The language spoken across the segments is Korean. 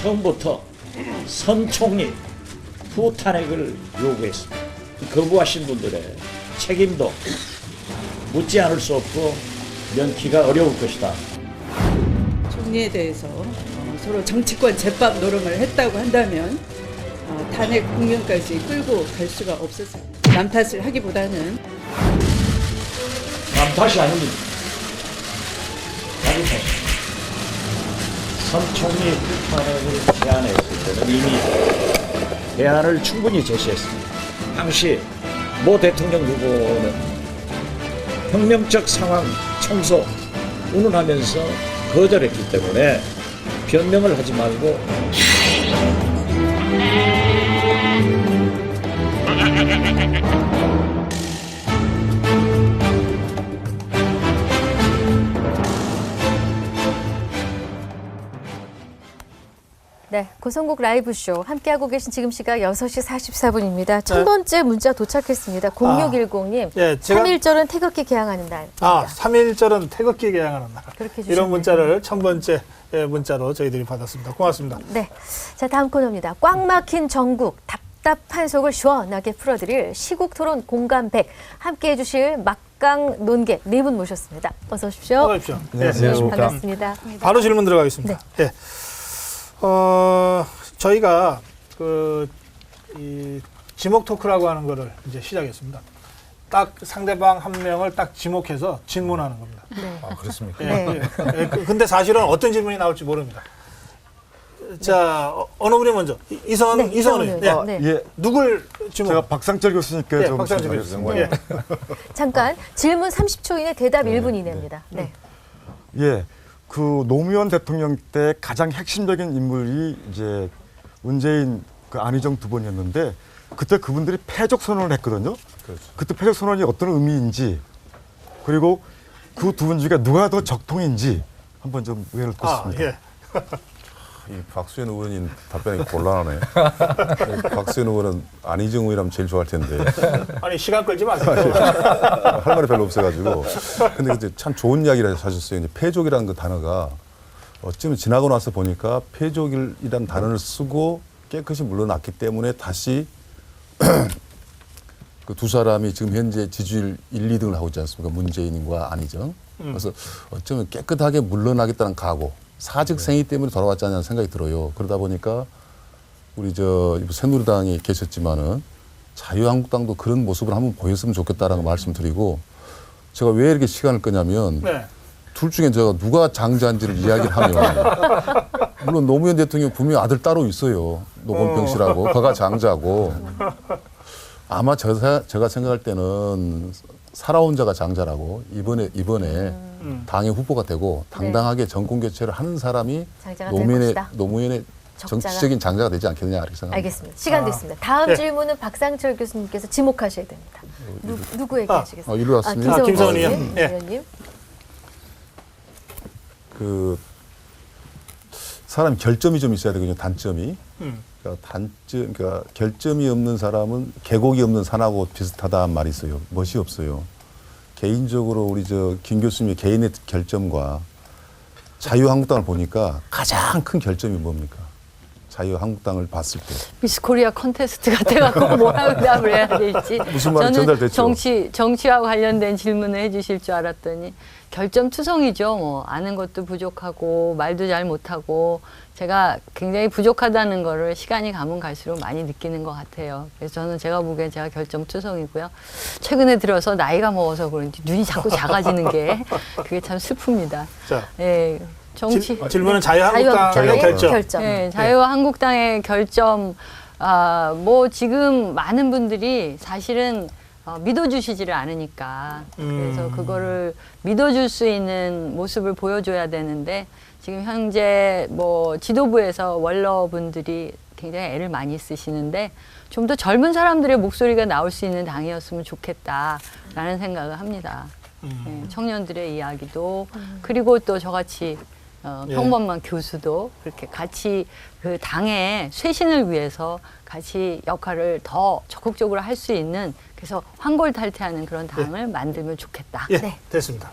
처음부터 선 총리 후탄핵을 요구했습니다. 거부하신 분들의 책임도 묻지 않을 수 없고 면키가 어려울 것이다. 총리에 대해서 서로 정치권 제밥 노름을 했다고 한다면 탄핵 국면까지 끌고 갈 수가 없었어요. 남 탓을 하기보다는 남 탓이 아닙니다. 자기 탓. 선 총리 후탄핵을 제안했을 때는 이미 대안을 충분히 제시했습니다. 당시 모 대통령 후보는 혁명적 상황 청소 운운하면서 거절했기 때문에 변명을 하지 말고 네, 고성국 라이브쇼 함께하고 계신 지금 시각 6시 44분입니다. 첫 번째 문자 도착했습니다. 0610님, 예, 3.1절은 태극기 개항하는 날. 3.1절은 태극기 개항하는 날. 그렇게 이런 주셨네요. 문자를 첫 번째 문자로 저희들이 받았습니다. 고맙습니다. 네, 자 다음 코너입니다. 꽉 막힌 전국, 답답한 속을 시원하게 풀어드릴 시국 토론 공감 100. 함께해 주실 막강 논객 4분 모셨습니다. 어서 오십시오. 어서 오십시오. 네, 반갑습니다. 바로 질문 들어가겠습니다. 네. 저희가 이 지목 토크라고 하는 거를 이제 시작했습니다. 딱 상대방 한 명을 딱 지목해서 질문하는 겁니다. 네. 아, 그렇습니까? 네. 근데 사실은 어떤 질문이 나올지 모릅니다. 자, 어느 분이 먼저? 이성원 의원. 이성원 네. 예, 누굴 지목? 제가 박상철 교수님께 좀 박상철 질문하겠습니다. 교수님. 잠깐 질문 30초 이내 대답 1분 이내입니다. 네. 예, 그 노무현 대통령 때 가장 핵심적인 인물이 이제 문재인 그 안희정 두 분이었는데 그때 그분들이 패족 선언을 했거든요. 그렇죠. 그때 패족 선언이 어떤 의미인지 그리고 그 두 분 중에 누가 더 적통인지 한번 좀 의견을 듣습니다. 예. 이 박수현 의원님 답변이 곤란하네. 박수현 의원은 안희정 의원이라면 제일 좋아할 텐데 아니, 시간 끌지 마세요. 할 말이 별로 없어가지고. 근데 이제 참 좋은 이야기를 하셨어요. 이제 패족이라는 그 단어가 어쩌면 지나고 나서 보니까 패족이라는 단어를 쓰고 깨끗이 물러났기 때문에 다시 그 두 사람이 지금 현재 지지율 1, 2등을 하고 있지 않습니까? 문재인과 안희정. 그래서 어쩌면 깨끗하게 물러나겠다는 각오. 사직생이 때문에 돌아왔지 않냐는 생각이 들어요. 그러다 보니까 우리 새누리당이 계셨지만은 자유한국당도 그런 모습을 한번 보였으면 좋겠다라는 말씀드리고 제가 왜 이렇게 시간을 끄냐면 네. 둘 중에 제가 누가 장자인지를 이야기를 하면 물론 노무현 대통령 분명히 아들 따로 있어요. 노건평 씨라고. 그가 장자고 아마 제가 생각할 때는 살아온 자가 장자라고 이번에 당의 후보가 되고 당당하게 정권 교체를 하는 사람이 장자가 될 것이다. 노무현의 정치적인 장자가 되지 않겠느냐 이렇게 생각합니다. 알겠습니다. 시간 됐습니다. 다음 질문은 박상철 교수님께서 지목하셔야 됩니다. 누구에게 하시겠어요? 이리 왔습니다. 김성원 의원님. 의원. 의원님. 그 사람 결점이 좀 있어야 되거든요. 단점이. 그러니까 결점이 없는 사람은 계곡이 없는 산하고 비슷하다는 말이 있어요. 멋이 없어요. 개인적으로 우리 김 교수님의 개인의 결점과 자유한국당을 보니까 가장 큰 결점이 뭡니까? 자유한국당을 봤을 때. 미스 코리아 컨테스트 같아갖고 뭐라고 답을 해야 될지. 무슨 말이 전달됐죠? 정치와 관련된 질문을 해주실 줄 알았더니 결점투성이죠. 뭐 아는 것도 부족하고 말도 잘 못하고 제가 굉장히 부족하다는 거를 시간이 가면 갈수록 많이 느끼는 것 같아요. 그래서 저는 제가 보기엔 제가 결점투성이고요. 최근에 들어서 나이가 먹어서 그런지 눈이 자꾸 작아지는 게 그게 참 슬픕니다. 자, 예. 질문은 자유한국당의 결점. 네, 자유한국당의 결점. 뭐 지금 많은 분들이 사실은 믿어주시지를 않으니까 그래서 그거를 믿어줄 수 있는 모습을 보여줘야 되는데 지금 현재 뭐 지도부에서 원로분들이 굉장히 애를 많이 쓰시는데 좀 더 젊은 사람들의 목소리가 나올 수 있는 당이었으면 좋겠다라는 생각을 합니다. 네, 청년들의 이야기도 그리고 또 저같이 평범한 교수도 그렇게 같이 그 당의 쇄신을 위해서 같이 역할을 더 적극적으로 할 수 있는 그래서 환골탈태하는 그런 당을 만들면 좋겠다. 예, 네. 됐습니다.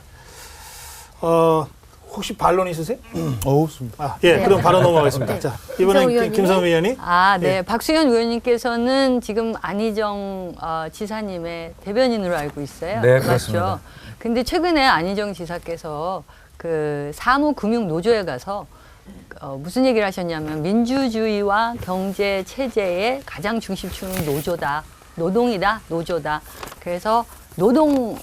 혹시 반론 있으세요? 없습니다. 예, 네. 그럼 바로 넘어가겠습니다. 네. 자, 김성우 이번엔 의원님. 김성우 의원이 네. 박수현 의원님께서는 지금 안희정 지사님의 대변인으로 알고 있어요. 네, 맞죠? 그렇습니다. 근데 최근에 안희정 지사께서 그 사무금융노조에 가서 무슨 얘기를 하셨냐면 민주주의와 경제 체제의 가장 중심축은 노조다. 노동이다. 노조다. 그래서 노동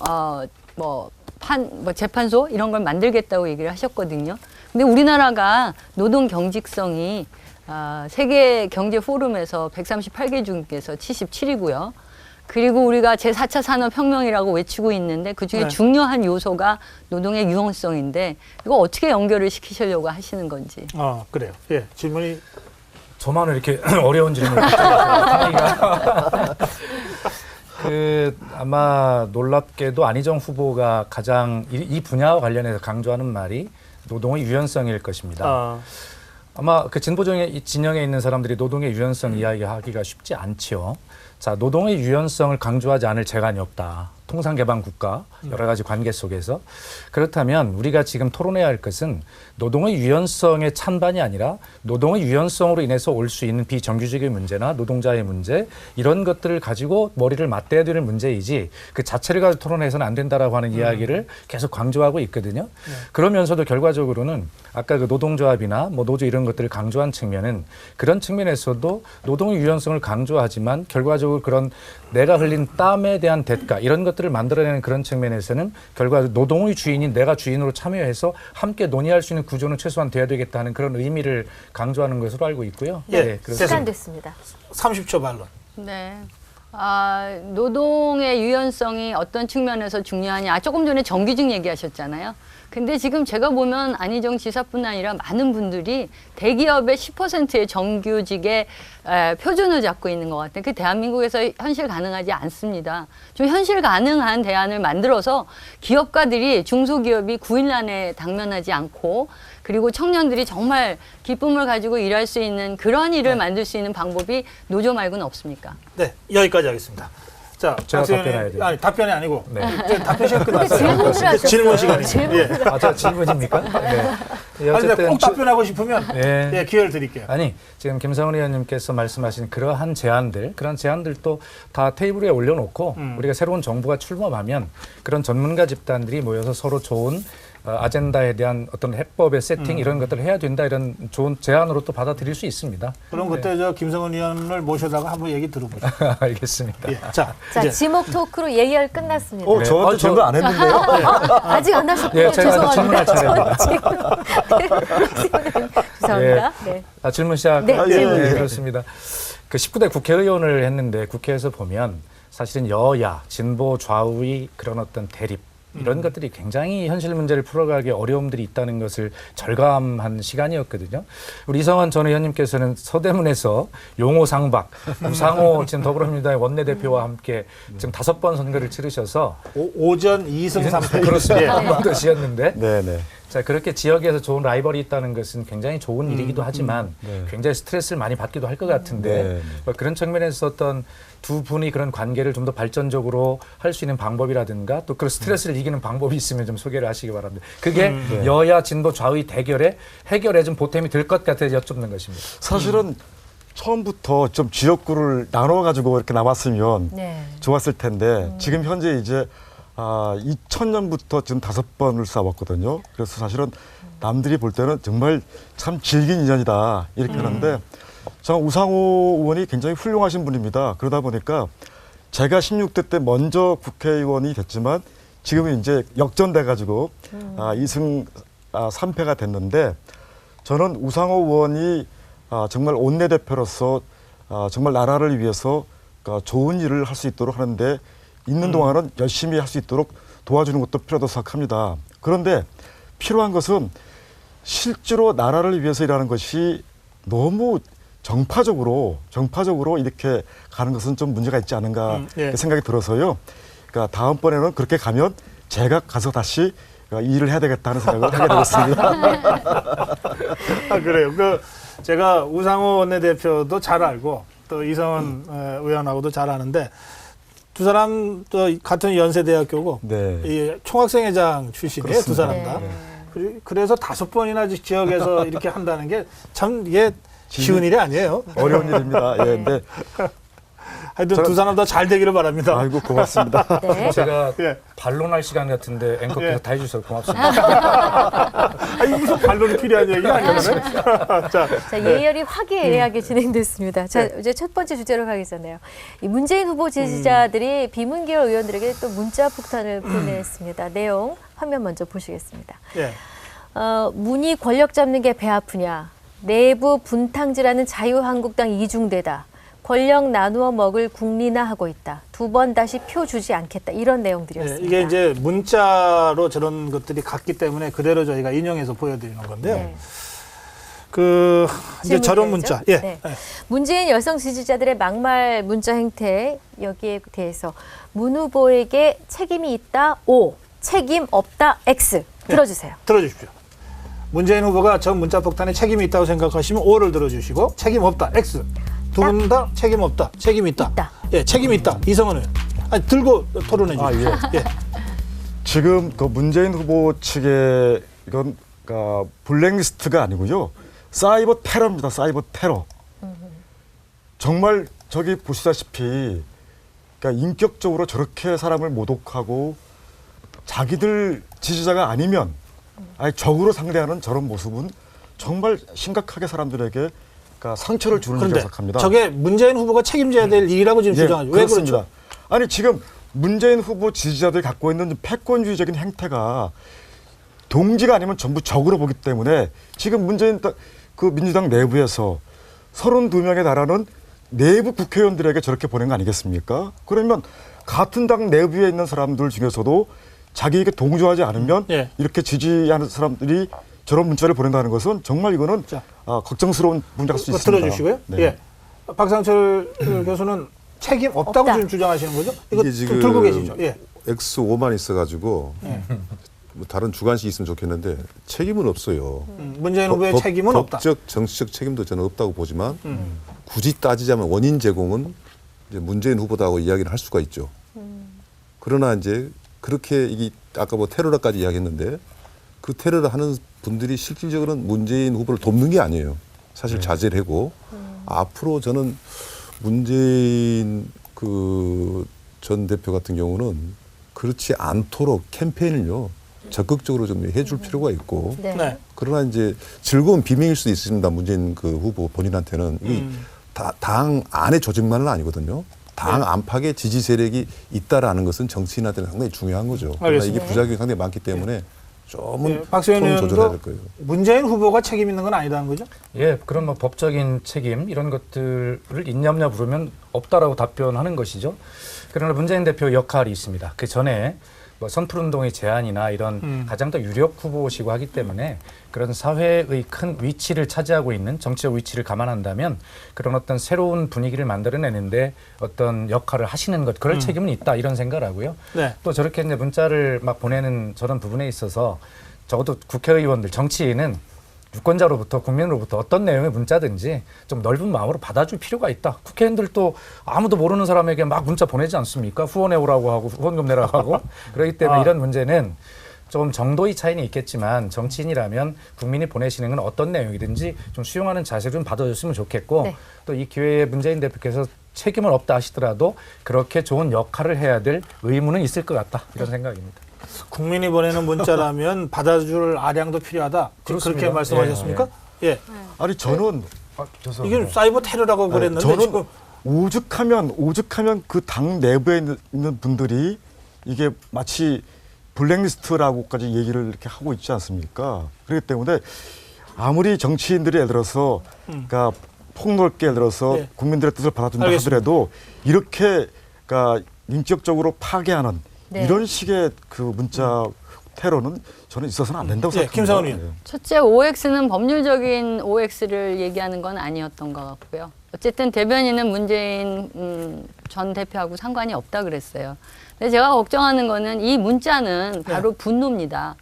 재판소 이런 걸 만들겠다고 얘기를 하셨거든요. 근데 우리나라가 노동 경직성이 세계 경제 포럼에서 138개 중에서 77이고요. 그리고 우리가 제4차 산업혁명이라고 외치고 있는데 그중에 네. 중요한 요소가 노동의 유연성인데 이거 어떻게 연결을 시키시려고 하시는 건지. 그래요. 예, 질문이 저만 이렇게 어려운 질문을 하기가 아마 놀랍게도 안희정 후보가 가장 이 분야와 관련해서 강조하는 말이 노동의 유연성일 것입니다. 아마 그 진영에 있는 사람들이 노동의 유연성 이야기하기가 쉽지 않지요. 자, 노동의 유연성을 강조하지 않을 재간이 없다. 통상개방국가 여러 가지 관계 속에서. 그렇다면 우리가 지금 토론해야 할 것은 노동의 유연성의 찬반이 아니라 노동의 유연성으로 인해서 올 수 있는 비정규직의 문제나 노동자의 문제 이런 것들을 가지고 머리를 맞대야 되는 문제이지 그 자체를 가지고 토론해서는 안 된다라고 하는 이야기를 계속 강조하고 있거든요. 그러면서도 결과적으로는 아까 그 노동조합이나 뭐 노조 이런 것들을 강조한 측면은 그런 측면에서도 노동의 유연성을 강조하지만 결과적으로 그런 내가 흘린 땀에 대한 대가 이런 것들을 만들어내는 그런 측면에서는 결과적으로 노동의 주인인 내가 주인으로 참여해서 함께 논의할 수 있는 구조는 최소한 돼야 되겠다는 그런 의미를 강조하는 것으로 알고 있고요. 예, 네, 그래서 시간 됐습니다. 30초 반론. 네. 노동의 유연성이 어떤 측면에서 중요하냐. 조금 전에 정규직 얘기하셨잖아요. 근데 지금 제가 보면 안희정 지사뿐 아니라 많은 분들이 대기업의 10%의 정규직의 표준을 잡고 있는 것 같아요. 그 대한민국에서 현실 가능하지 않습니다. 좀 현실 가능한 대안을 만들어서 기업가들이 중소기업이 9일 안에 당면하지 않고 그리고 청년들이 정말 기쁨을 가지고 일할 수 있는 그런 일을 만들 수 있는 방법이 노조 말고는 없습니까? 네, 여기까지 하겠습니다. 자, 제가 박수현 답변해야 의원님. 돼요. 아니, 답변이 아니고 네. 이제 답변 시간 끝났어요. 질문을 하셨어요. 질문 시간이. 질문. 예. 저 질문입니까? 네. 아니, 근데 꼭 답변하고 싶으면 네. 예, 기회를 드릴게요. 아니 지금 김성훈 의원님께서 말씀하신 그러한 제안들 그런 제안들도 다 테이블 위에 올려놓고 우리가 새로운 정부가 출범하면 그런 전문가 집단들이 모여서 서로 좋은 아젠다에 대한 어떤 해법의 세팅 이런 것들을 해야 된다 이런 좋은 제안으로 또 받아들일 수 있습니다. 그럼 그때 저 김성은 의원을 모셔다가 한번 얘기 들어보죠. 알겠습니다. 예. 자, 자, 이제 지목 토크로 예열 끝났습니다. 네. 저한테 질문 안 했는데요. 아직 안 하셨군요. 예, 제가 죄송합니다. 질문할 차례입니다. 죄송합니다. 네. 질문 시작. 네, 질문. 그렇습니다. 그 19대 국회의원을 했는데 국회에서 보면 사실은 여야, 진보, 좌우의 그런 어떤 대립 이런 것들이 굉장히 현실 문제를 풀어가기 어려움들이 있다는 것을 절감한 시간이었거든요. 우리 이성환 전 의원님께서는 서대문에서 용호 상박, 우상호 지금 더불어민주당의 원내대표와 함께 지금 5번 선거를 치르셔서 오전 2승 3패. 그렇습니다. 한번더 지었는데 네네. 자, 그렇게 지역에서 좋은 라이벌이 있다는 것은 굉장히 좋은 일이기도 하지만 굉장히 스트레스를 많이 받기도 할 것 같은데 그런 측면에서 어떤 두 분이 그런 관계를 좀 더 발전적으로 할 수 있는 방법이라든가 또 그 스트레스를 이기는 방법이 있으면 좀 소개를 하시기 바랍니다. 그게 여야 진보 좌우의 대결에 해결에 좀 보탬이 될 것 같아서 여쭙는 것입니다. 사실은 처음부터 좀 지역구를 나눠가지고 이렇게 나왔으면 네. 좋았을 텐데 지금 현재 이제 2000년부터 지금 5번을 싸웠거든요. 그래서 사실은 남들이 볼 때는 정말 참 질긴 인연이다 이렇게 하는데 저는 우상호 의원이 굉장히 훌륭하신 분입니다. 그러다 보니까 제가 16대 때 먼저 국회의원이 됐지만 지금은 이제 역전돼가지고 2승 3패가 됐는데 저는 우상호 의원이 정말 원내대표로서 정말 나라를 위해서 좋은 일을 할 수 있도록 하는데 있는 동안은 열심히 할 수 있도록 도와주는 것도 필요하다고 생각합니다. 그런데 필요한 것은 실제로 나라를 위해서 일하는 것이 너무 정파적으로 이렇게 가는 것은 좀 문제가 있지 않은가 생각이 들어서요. 그러니까 다음번에는 그렇게 가면 제가 가서 다시 일을 해야 되겠다는 생각을 하게 되었습니다. 그래요. 제가 우상호 원내대표도 잘 알고 또 이성원 의원하고도 잘 아는데 두 사람 또 같은 연세대학교고 네. 이 총학생회장 출신이에요. 두 사람 다. 그래서 5번이나 지역에서 이렇게 한다는 게 참 이게 쉬운 일이 아니에요. 어려운 일입니다. 예, 근데 하여튼 두 사람 다 잘 되기를 바랍니다. 아이고 고맙습니다. 네. 제가 예. 반론할 시간 같은데 앵커께서 다 해주셔서 고맙습니다. 아니 무슨 반론이 필요한 얘기가 아니에요. 자, 자, 예열이 화기애애하게 진행됐습니다. 자, 이제 첫 번째 주제로 가겠잖아요. 이 문재인 후보 지지자들이 비문계열 의원들에게 또 문자 폭탄을 보냈습니다. 내용 화면 먼저 보시겠습니다. 예. 문이 권력 잡는 게 배 아프냐. 내부 분탕질하는 자유한국당 이중대다. 권력 나누어 먹을 국민화하고 있다. 2번 다시 표 주지 않겠다. 이런 내용들이었습니다. 이게 이제 문자로 저런 것들이 갔기 때문에 그대로 저희가 인용해서 보여드리는 건데요. 네. 그 이제 저런 질문이죠? 문자. 예. 네. 문재인 여성 지지자들의 막말 문자 행태 여기에 대해서 문 후보에게 책임이 있다. O. 책임 없다. X. 들어주세요. 들어주십시오. 문재인 후보가 전 문자 폭탄에 책임이 있다고 생각하시면 O를 들어주시고 책임 없다. X. 두 분 다 책임 없다. 책임 있다. 있다. 예, 책임 있다. 이성은 의원. 아니, 들고 토론해 주십시오. 예. 지금 그 문재인 후보 측의 이건 그러니까 블랙리스트가 아니고요. 사이버 테러입니다. 사이버 테러. 정말 저기 보시다시피 그러니까 인격적으로 저렇게 사람을 모독하고 자기들 지지자가 아니면 아예 적으로 상대하는 저런 모습은 정말 심각하게 사람들에게 그러니까 상처를 주는 일이라고 그런데 생각합니다. 저게 문재인 후보가 책임져야 될 일이라고 지금 주장하죠. 왜 그렇습니다. 그렇죠? 아니 지금 문재인 후보 지지자들이 갖고 있는 패권주의적인 행태가 동지가 아니면 전부 적으로 보기 때문에 지금 문재인 그 민주당 내부에서 32명에 달하는 내부 국회의원들에게 저렇게 보낸 거 아니겠습니까? 그러면 같은 당 내부에 있는 사람들 중에서도 자기에게 동조하지 않으면 예. 이렇게 지지하는 사람들이 저런 문자를 보낸다는 것은 정말 이거는 걱정스러운 문제가 수 있습니다. 들어주시고요. 네. 예. 박상철 교수는 책임 없다고 없다. 지금 주장하시는 거죠? 이거 이게 지금 들고 계시죠? 예. X5만 있어가지고 뭐 다른 주관식이 있으면 좋겠는데 책임은 없어요. 문재인 후보의 책임은 없다. 법적, 정치적 책임도 저는 없다고 보지만 굳이 따지자면 원인 제공은 이제 문재인 후보다고 이야기를 할 수가 있죠. 그러나 이제 그렇게 이게 아까 뭐 테러라까지 이야기했는데 그 테러를 하는 분들이 실질적으로는 문재인 후보를 돕는 게 아니에요. 사실 자제를 하고 앞으로 저는 문재인 그 전 대표 같은 경우는 그렇지 않도록 캠페인을요 적극적으로 좀 해줄 필요가 있고 네. 네. 그러나 이제 즐거운 비밀일 수도 있습니다. 문재인 그 후보 본인한테는 이게 당 안의 조직만은 아니거든요. 당 안팎의 지지 세력이 있다라는 것은 정치인한테는 상당히 중요한 거죠. 그러나 이게 알겠습니다. 부작용이 상당히 많기 때문에 좀은 예, 박수현 손을 조절해야 의원도 될 거예요. 문재인 후보가 책임 있는 건 아니다는 거죠? 예, 그런 뭐 법적인 책임 이런 것들을 있냐냐 물으면 없다라고 답변하는 것이죠. 그러나 문재인 대표 역할이 있습니다. 그 전에 뭐 선풀운동의 제안이나 이런 가장 더 유력 후보시고 하기 때문에 그런 사회의 큰 위치를 차지하고 있는 정치적 위치를 감안한다면 그런 어떤 새로운 분위기를 만들어내는데 어떤 역할을 하시는 것 그럴 책임은 있다 이런 생각을 하고요. 네. 또 저렇게 이제 문자를 막 보내는 저런 부분에 있어서 적어도 국회의원들 정치인은 유권자로부터 국민으로부터 어떤 내용의 문자든지 좀 넓은 마음으로 받아줄 필요가 있다. 국회의원들도 아무도 모르는 사람에게 막 문자 보내지 않습니까? 후원해 오라고 하고 후원금 내라고 하고 그렇기 때문에 이런 문제는 좀 정도의 차이는 있겠지만 정치인이라면 국민이 보내시는 건 어떤 내용이든지 좀 수용하는 자세를 좀 받아줬으면 좋겠고 네. 또 이 기회에 문재인 대표께서 책임은 없다 하시더라도 그렇게 좋은 역할을 해야 될 의무는 있을 것 같다 이런 생각입니다. 국민이 보내는 문자라면 받아줄 아량도 필요하다. 그렇습니다. 그렇게 말씀하셨습니까? 예. 아니 저는 이게 사이버 테러라고 그랬는데 저는 지금 오죽하면 그 당 내부에 있는 분들이 이게 마치 블랙리스트라고까지 얘기를 이렇게 하고 있지 않습니까? 그렇기 때문에 아무리 정치인들이 예를 들어서 그러니까 폭넓게 예를 들어서 네. 국민들의 뜻을 받아준다 알겠습니다. 하더라도 이렇게 그러니까 인격적으로 파괴하는 네. 이런 식의 그 문자 테러는 저는 있어서는 안 된다고 예, 생각합니다. 김상원 의원. 예. 첫째, OX는 법률적인 OX를 얘기하는 건 아니었던 것 같고요. 어쨌든 대변인은 문재인 전 대표하고 상관이 없다 그랬어요. 근데 제가 걱정하는 거는 이 문자는 바로 분노입니다.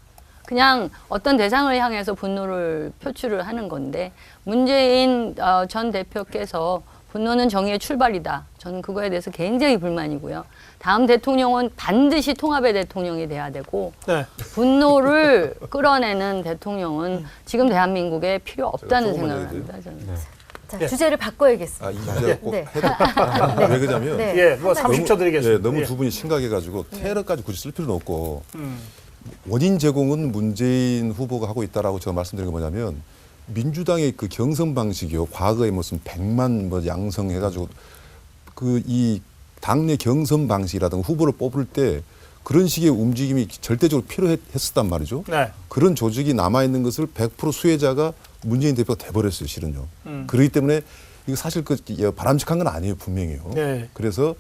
그냥 어떤 대상을 향해서 분노를 표출을 하는 건데 문재인 전 대표께서 분노는 정의의 출발이다. 저는 그거에 대해서 굉장히 불만이고요. 다음 대통령은 반드시 통합의 대통령이 돼야 되고 네. 분노를 끌어내는 대통령은 지금 대한민국에 필요 없다는 조금만 생각을 얘기해도 합니다. 저는. 네. 자, 예. 주제를 바꿔야겠습니다. 아, 이 주제가 꼭 네. 해야 돼. 왜 그러냐면 네. 예, 뭐 30초 드리겠습니다. 너무 예. 두 분이 심각해가지고 테러까지 굳이 쓸 필요는 없고 음. 원인 제공은 문재인 후보가 하고 있다라고 제가 말씀드린 게 뭐냐면 민주당의 그 경선 방식이요. 과거에 무슨 100만 뭐 양성해가지고 그 이 당내 경선 방식이라든가 후보를 뽑을 때 그런 식의 움직임이 절대적으로 필요했었단 말이죠. 네. 그런 조직이 남아있는 것을 100% 수혜자가 문재인 대표가 돼버렸어요, 실은요. 그렇기 때문에 이거 사실 그 바람직한 건 아니에요, 분명히요. 네. 그래서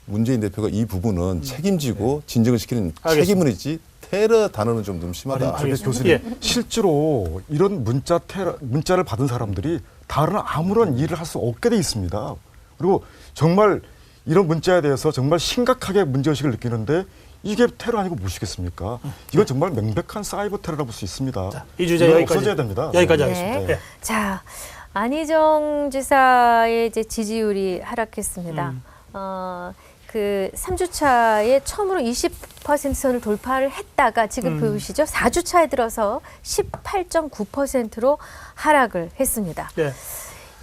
문재인 대표가 이 부분은 책임지고 진정을 시키는 알겠습니다. 책임은 있지 테러 단어는 좀 너무 심하다. 근데 알겠습니다. 교수님 예. 실제로 이런 문자를 받은 사람들이 다른 아무런 일을 할 수 없게 돼 있습니다. 그리고 정말 이런 문자에 대해서 정말 심각하게 문제의식을 느끼는데 이게 테러 아니고 무엇이겠습니까? 이건 정말 명백한 사이버 테러라고 볼 수 있습니다. 이 주제 이건 여기까지 없어져야 됩니다. 여기까지 네. 하겠습니다. 예. 자, 안희정 지사의 이제 지지율이 하락했습니다. 그 3주차에 처음으로 20%선을 돌파를 했다가 지금 보이시죠? 4주차에 들어서 18.9%로 하락을 했습니다. 예.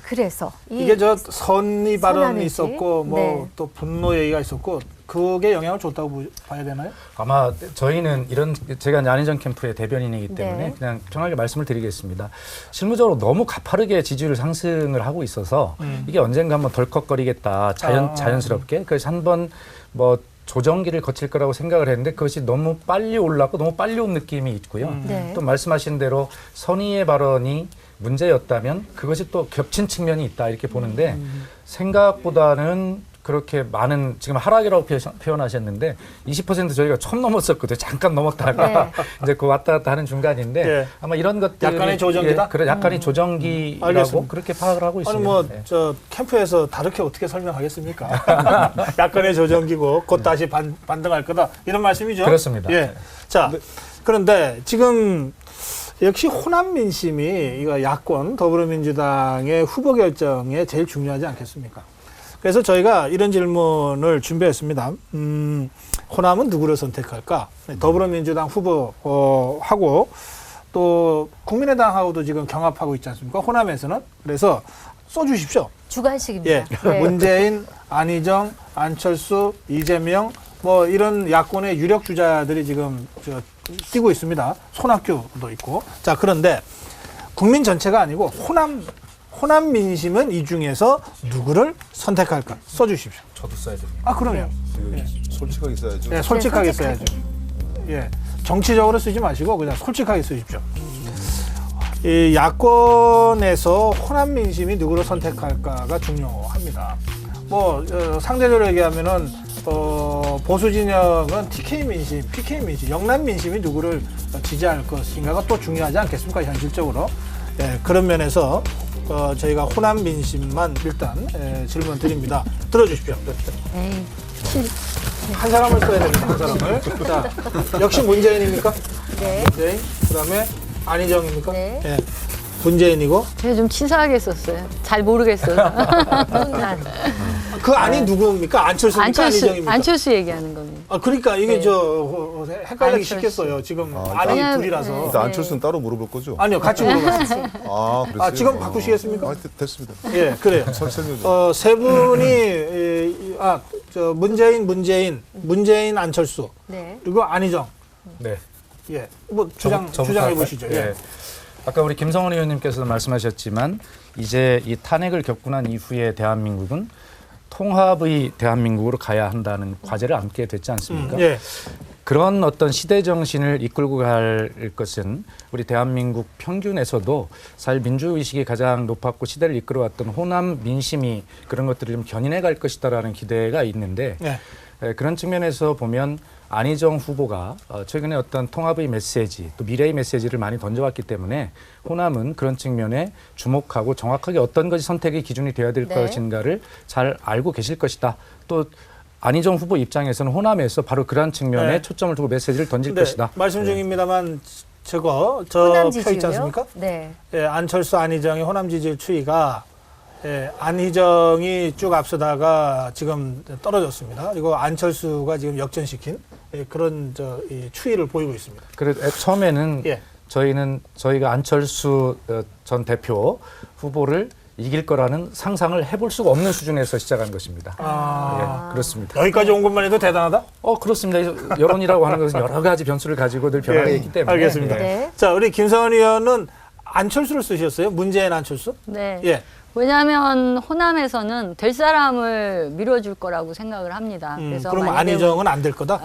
그래서 이게 저 선의 발언이 선언이지? 있었고 뭐 네. 또 분노 얘기가 있었고 그게 영향을 줬다고 봐야 되나요? 아마 저희는 이런 제가 이제 안희정 캠프의 대변인이기 때문에 네. 그냥 편하게 말씀을 드리겠습니다. 실무적으로 너무 가파르게 지지율 상승을 하고 있어서 이게 언젠가 한번 덜컥거리겠다 자연스럽게 그래서 한번 뭐 조정기를 거칠 거라고 생각을 했는데 그것이 너무 빨리 올랐고 너무 빨리 온 느낌이 있고요. 네. 또 말씀하신 대로 선의의 발언이 문제였다면 그것이 또 겹친 측면이 있다 이렇게 보는데 생각보다는 그렇게 많은 지금 하락이라고 표현하셨는데 20% 저희가 처음 넘었었거든요. 잠깐 넘었다가 네. 이제 그 왔다 갔다 하는 중간인데 예. 아마 이런 것들이 약간의 조정기다? 그래 약간의 조정기라고 알겠습니다. 그렇게 파악을 하고 있습니다. 아니 뭐 네. 저 캠프에서 다르게 어떻게 설명하겠습니까? 약간의 조정기고 곧 다시 반등할 거다 이런 말씀이죠? 그렇습니다. 예. 자 그런데 지금 역시 호남 민심이 이거 야권 더불어민주당의 후보 결정에 제일 중요하지 않겠습니까? 그래서 저희가 이런 질문을 준비했습니다. 호남은 누구를 선택할까? 더불어민주당 후보하고 또 국민의당하고도 지금 경합하고 있지 않습니까? 호남에서는. 그래서 써주십시오. 주관식입니다. 예. 네. 문재인, 안희정, 안철수, 이재명 뭐 이런 야권의 유력 주자들이 지금 뛰고 있습니다. 손학규도 있고. 자, 그런데 국민 전체가 아니고 호남 민심은 이 중에서 누구를 선택할까? 써주십시오. 저도 써야 됩니다. 아, 그럼요. 솔직하게 써야죠. 예, 솔직하게 네, 써야죠. 예. 정치적으로 쓰지 마시고 그냥 솔직하게 쓰십시오. 이 야권에서 호남 민심이 누구를 선택할까가 중요합니다. 뭐 상대적으로 얘기하면은 보수 진영은 TK 민심, PK 민심, 영남 민심이 누구를 지지할 것인가가 또 중요하지 않겠습니까? 현실적으로. 예, 그런 면에서 저희가 호남 민심만 일단 질문 드립니다. 들어주십시오. 에이, 한 사람을 써야 됩니다. 한 사람을. 자, 역시 문재인입니까? 네. 문재인. 그다음에 안희정입니까? 네. 예. 문재인이고. 제가 좀 치사하게 썼어요. 잘 모르겠어요. 그 안이 누구입니까? 안철수입니까? 안희정입니까? 안철수 얘기하는 겁니다. 아, 그러니까 이게 네. 헷갈리기 안철수. 쉽겠어요. 지금 아, 안이 왜냐면- 둘이라서. 일단 안철수는 따로 물어볼 거죠? 아니요, 같이 물어봤어요. 아, 그랬어요? 아, 지금 바꾸시겠습니까? 아, 됐습니다. 예, 그래요. 설명. 세 분이 문재인, 안철수 네. 그리고 안희정. 네. 예, 뭐 저부터 주장해 할까요? 보시죠. 예. 예. 아까 우리 김성원 의원님께서 말씀하셨지만 이제 이 탄핵을 겪고 난 이후에 대한민국은 통합의 대한민국으로 가야 한다는 과제를 안게 됐지 않습니까? 예. 그런 어떤 시대 정신을 이끌고 갈 것은 우리 대한민국 평균에서도 사실 민주의식이 가장 높았고 시대를 이끌어왔던 호남 민심이 그런 것들을 좀 견인해 갈 것이다라는 기대가 있는데 예. 그런 측면에서 보면 안희정 후보가 최근에 어떤 통합의 메시지 또 미래의 메시지를 많이 던져왔기 때문에 호남은 그런 측면에 주목하고 정확하게 어떤 것이 선택의 기준이 되어야 될 네. 것인가를 잘 알고 계실 것이다. 또 안희정 후보 입장에서는 호남에서 바로 그러한 측면에 네. 초점을 두고 메시지를 던질 네, 것이다. 말씀 중입니다만 저 호남 표 있지 지지율이요? 않습니까? 네. 예, 안철수, 안희정의 호남 지지율 추이가 안희정이 쭉 앞서다가 지금 떨어졌습니다. 그리고 안철수가 지금 역전시킨 그런 이 추이를 보이고 있습니다. 그래 처음에는 예. 저희가 안철수 전 대표 후보를 이길 거라는 상상을 해볼 수가 없는 수준에서 시작한 것입니다. 예, 그렇습니다. 여기까지 온 것만 해도 대단하다? 그렇습니다. 여론이라고 하는 것은 여러 가지 변수를 가지고 늘 변하게 있기 때문에. 알겠습니다. 네. 자, 우리 김성원 의원은 안철수를 쓰셨어요? 문재인 안철수? 네. 예. 왜냐하면 호남에서는 될 사람을 밀어줄 거라고 생각을 합니다. 그래서 그럼 만약에 안희정은 안 될 거다?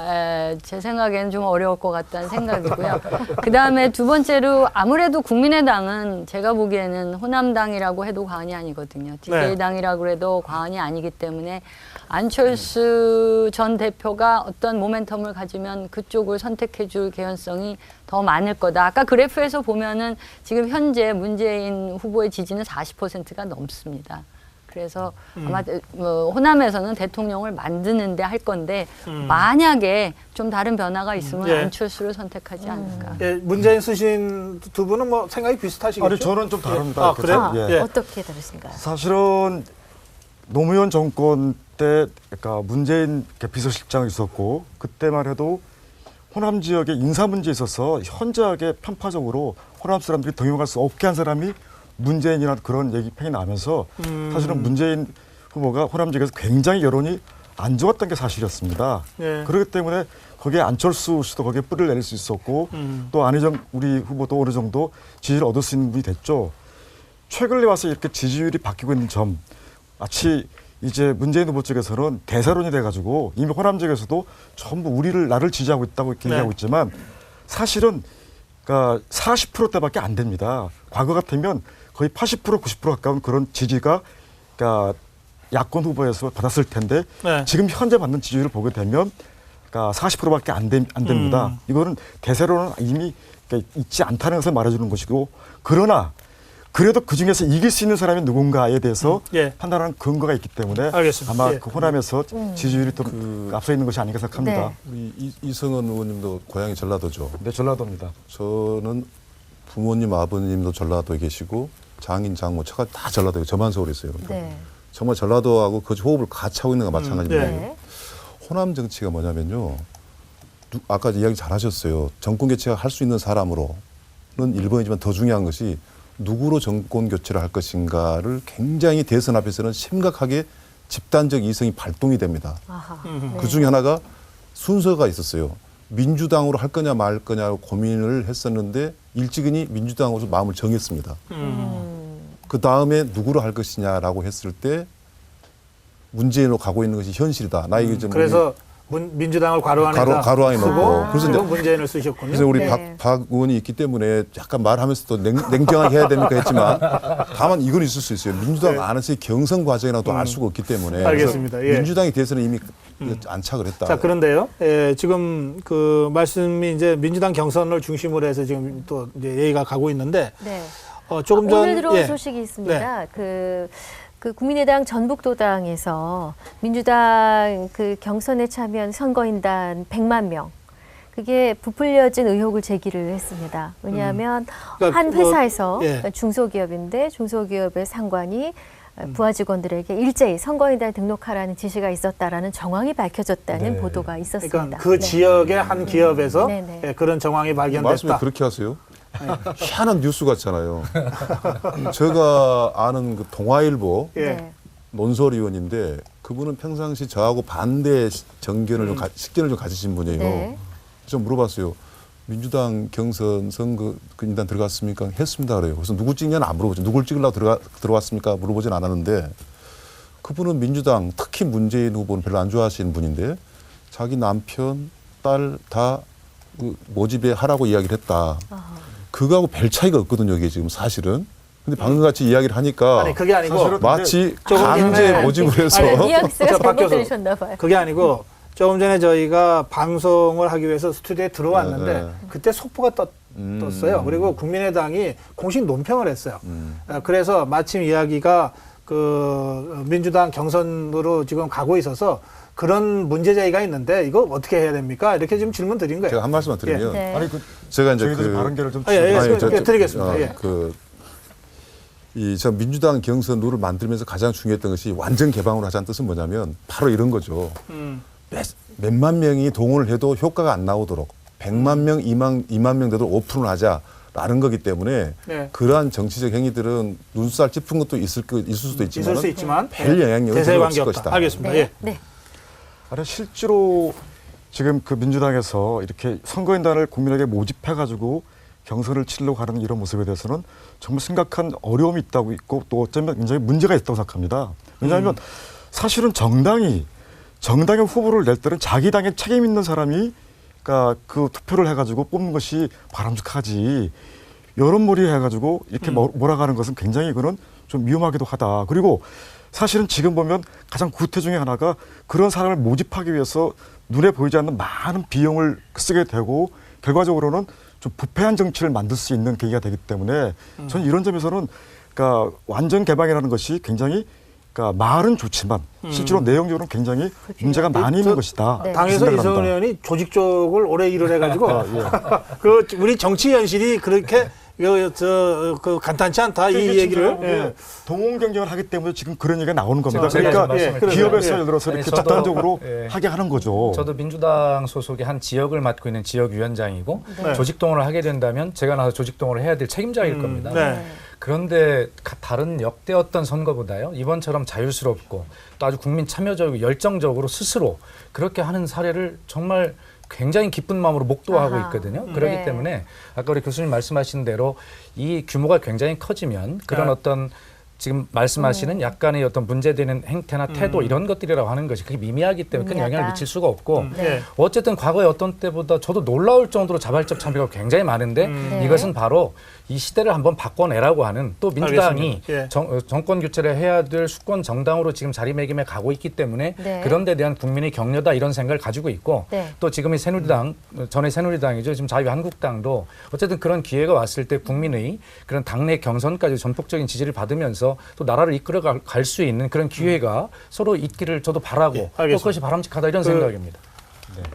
제 생각에는 좀 어려울 것 같다는 생각이고요. 그 다음에 두 번째로 아무래도 국민의당은 제가 보기에는 호남당이라고 해도 과언이 아니거든요. DK당이라고 해도 과언이 아니기 때문에 안철수 전 대표가 어떤 모멘텀을 가지면 그쪽을 선택해 줄 개연성이 더 많을 거다. 아까 그래프에서 보면은 지금 현재 문재인 후보의 지지는 40%가 넘습니다. 그래서 아마 호남에서는 대통령을 만드는데 할 건데 만약에 좀 다른 변화가 있으면 안철수를 선택하지 않을까. 예, 문재인 쓰신 두 분은 뭐 생각이 비슷하시겠죠? 아니 저는 좀 다릅니다. 아, 그래요? 예. 어떻게 다르신가요? 사실은 노무현 정권 때 그러니까 문재인 비서실장이 있었고 그때만 해도 호남 지역의 인사 문제에 있어서 현저하게 편파적으로 호남 사람들이 동용할 수 없게 한 사람이 문재인이라는 그런 얘기평이 나면서 사실은 문재인 후보가 호남 지역에서 굉장히 여론이 안 좋았던 게 사실이었습니다. 네. 그렇기 때문에 거기에 안철수 씨도 거기에 뿔을 내릴 수 있었고 또 안희정 우리 후보도 어느 정도 지지를 얻을 수 있는 분이 됐죠. 최근에 와서 이렇게 지지율이 바뀌고 있는 점 마치 이제 문재인 후보 쪽에서는 대세론이 돼가지고 이미 호남 지역에서도 전부 나를 지지하고 있다고 이렇게 얘기하고 있지만 사실은 그러니까 40%대밖에 안 됩니다. 과거 같으면 거의 80% 90% 가까운 그런 지지가 그러니까 야권 후보에서 받았을 텐데 지금 현재 받는 지지율을 보게 되면 그러니까 40%밖에 안 됩니다. 이거는 대세론은 이미 그러니까 있지 않다는 것을 말해주는 것이고 그러나 그래도 그중에서 이길 수 있는 사람이 누군가에 대해서 판단하는 근거가 있기 때문에 알겠습니다. 아마 그 호남에서 지지율이 좀 앞서 있는 것이 아닌가 생각합니다. 네. 우리 이성은 의원님도 고향이 전라도죠. 네, 전라도입니다. 저는 부모님, 아버님도 전라도에 계시고 장인, 장모, 처가 다 전라도에 저만 서울에 있어요. 네. 정말 전라도하고 그 호흡을 같이 하고 있는 거 마찬가지입니다. 네. 호남 정치가 뭐냐면요. 아까 이야기 잘 하셨어요. 정권 교체가 할 수 있는 사람으로는 1번이지만 더 중요한 것이 누구로 정권 교체를 할 것인가를 굉장히 대선 앞에서는 심각하게 집단적 이성이 발동이 됩니다. 그 중에 하나가 순서가 있었어요. 민주당으로 할 거냐 말 거냐 고민을 했었는데 일찍이 민주당으로 마음을 정했습니다. 그 다음에 누구로 할 것이냐라고 했을 때 문재인으로 가고 있는 것이 현실이다. 나에게 좀 그래서 민주당을 가로 안에 넣고 그래서 문재인을 쓰셨군요. 그래서 우리 박 의원이 있기 때문에 약간 말하면서도 냉정하게 해야 됩니까 했지만 다만 이건 있을 수 있어요. 민주당 안에서의 경선 과정이라도 알 수가 없기 때문에 알겠습니다. 민주당에 대해서는 이미 안착을 했다. 자, 그런데요. 지금 그 말씀이 이제 민주당 경선을 중심으로 해서 지금 또 이제 얘기가 가고 있는데 조금 전 오늘 들어온 소식이 있습니다. 그 국민의당 전북도당에서 민주당 그 경선에 참여한 선거인단 100만 명 그게 부풀려진 의혹을 제기를 했습니다. 왜냐하면 그러니까 한 회사에서 그러니까 중소기업인데 중소기업의 상관이 부하 직원들에게 일제히 선거인단에 등록하라는 지시가 있었다라는 정황이 밝혀졌다는 보도가 있었습니다. 그러니까 그 지역의 한 기업에서 그런 정황이 발견됐다. 말씀을 그렇게 하세요? 희한한 뉴스 같잖아요. 제가 아는 그 동아일보 논설위원인데 그분은 평상시 저하고 반대 정견을 식견을 좀 가지신 분이에요. 좀 물어봤어요. 민주당 경선 선거 인단 들어갔습니까? 했습니다. 그래요. 그래서 누구 찍냐는 안 물어보죠. 누굴 찍으려고 들어왔습니까? 물어보진 않았는데 그분은 민주당 특히 문재인 후보는 별로 안 좋아하시는 분인데 자기 남편, 딸 다 그 모집에 하라고 이야기를 했다. 그거하고 별 차이가 없거든요. 이게 지금 사실은. 근데 방금 같이 이야기를 하니까 아니 그게 아니고 마치 강제 모집을 해서 뉘앙스가 잘못 들으셨나 봐요. 그게 아니고 조금 전에 저희가 방송을 하기 위해서 스튜디오에 들어왔는데 그때 속보가 떴어요. 그리고 국민의당이 공식 논평을 했어요. 그래서 마침 이야기가 그 민주당 경선으로 지금 가고 있어서 그런 문제 제기가 있는데 이거 어떻게 해야 됩니까? 이렇게 지금 질문 드린 거예요. 제가 한 말씀만 드리면 아니 제가 이제 그 발언계를 좀 드리겠습니다. 저 민주당 경선 룰을 만들면서 가장 중요했던 것이 완전 개방으로 하자는 뜻은 뭐냐면 바로 이런 거죠. 몇만 명이 동원을 해도 효과가 안 나오도록 100만 명, 2만 명 돼도 오픈을 하자라는 거기 때문에 네. 그러한 정치적 행위들은 눈살 짚은 것도 있을 수도 있을 수 있지만 별 영향력은 대세에 별로 관계 없을 없다. 것이다. 알겠습니다. 네. 예. 네. 아니 실제로 지금 그 민주당에서 이렇게 선거인단을 국민에게 모집해가지고 경선을 치려고 하는 이런 모습에 대해서는 정말 심각한 어려움이 있다고 있고 또 어쩌면 굉장히 문제가 있다고 생각합니다. 왜냐하면 사실은 정당의 후보를 낼 때는 자기 당에 책임 있는 사람이 그러니까 그 투표를 해가지고 뽑는 것이 바람직하지 여론몰이 해가지고 이렇게 몰아가는 것은 굉장히 그는 좀 위험하기도 하다. 그리고 사실은 지금 보면 가장 구태 중에 하나가 그런 사람을 모집하기 위해서 눈에 보이지 않는 많은 비용을 쓰게 되고 결과적으로는 좀 부패한 정치를 만들 수 있는 계기가 되기 때문에 저는 이런 점에서는 그러니까 완전 개방이라는 것이 굉장히 그러니까 말은 좋지만 실제로 내용적으로는 굉장히 문제가 많이 있는 것이다. 네. 당에서 생각을 이성은 합니다. 의원이 조직 쪽을 오래 일을 해가지고 그 우리 정치 현실이 그렇게 그 간단치 않다 이 얘기를 예. 동원 경쟁을 하기 때문에 지금 그런 얘기가 나오는 겁니다. 제가 그러니까 지금 말씀을 기업에서 예. 예를 들어서 아니, 이렇게 저도, 집단적으로 예. 하게 하는 거죠. 저도 민주당 소속의 한 지역을 맡고 있는 지역위원장이고 네. 조직 동원을 하게 된다면 제가 나서 조직 동원을 해야 될 책임자일 겁니다. 네. 그런데 다른 역대 어떤 선거보다요 이번처럼 자유스럽고 또 아주 국민 참여적이고 열정적으로 스스로 그렇게 하는 사례를 정말 굉장히 기쁜 마음으로 목도하고 아하. 있거든요. 그렇기 네. 때문에 아까 우리 교수님 말씀하신 대로 이 규모가 굉장히 커지면 그런 네. 어떤 지금 말씀하시는 약간의 어떤 문제되는 행태나 태도 이런 것들이라고 하는 것이 그게 미미하기 때문에 큰 미미하다. 영향을 미칠 수가 없고 네. 어쨌든 과거에 어떤 때보다 저도 놀라울 정도로 자발적 참여가 굉장히 많은데 네. 이것은 바로 이 시대를 한번 바꿔내라고 하는 또 민주당이 알겠습니다. 예. 정권 교체를 해야 될 수권 정당으로 지금 자리매김해 가고 있기 때문에 네. 그런 데 대한 국민의 격려다 이런 생각을 가지고 있고 네. 또 지금의 새누리당 전에 새누리당이죠. 지금 자유한국당도 어쨌든 그런 기회가 왔을 때 국민의 그런 당내 경선까지 전폭적인 지지를 받으면서 또 나라를 이끌어 갈 수 있는 그런 기회가 서로 있기를 저도 바라고 또 알겠습니다. 그것이 바람직하다 이런 생각입니다.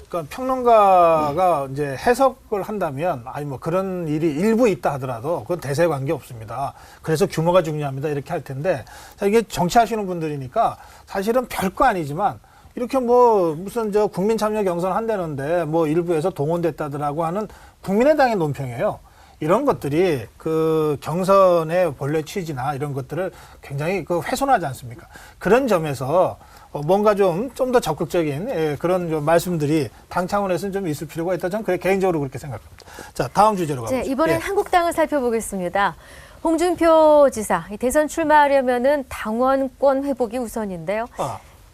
그러니까 평론가가 이제 해석을 한다면 아니 뭐 그런 일이 일부 있다 하더라도 그건 대세에 관계 없습니다. 그래서 규모가 중요합니다. 이렇게 할 텐데 자, 이게 정치하시는 분들이니까 사실은 별거 아니지만 이렇게 뭐 무슨 저 국민 참여 경선 한다는데 뭐 일부에서 동원됐다더라고 하는 국민의당의 논평이에요. 이런 것들이 그 경선의 본래 취지나 이런 것들을 굉장히 그 훼손하지 않습니까? 그런 점에서 뭔가 좀 더 적극적인 그런 좀 말씀들이 당 차원에서는 좀 있을 필요가 있다. 저는 개인적으로 그렇게 생각합니다. 자, 다음 주제로 가보죠. 이번엔 예. 한국당을 살펴보겠습니다. 홍준표 지사 이 대선 출마하려면은 당원권 회복이 우선인데요.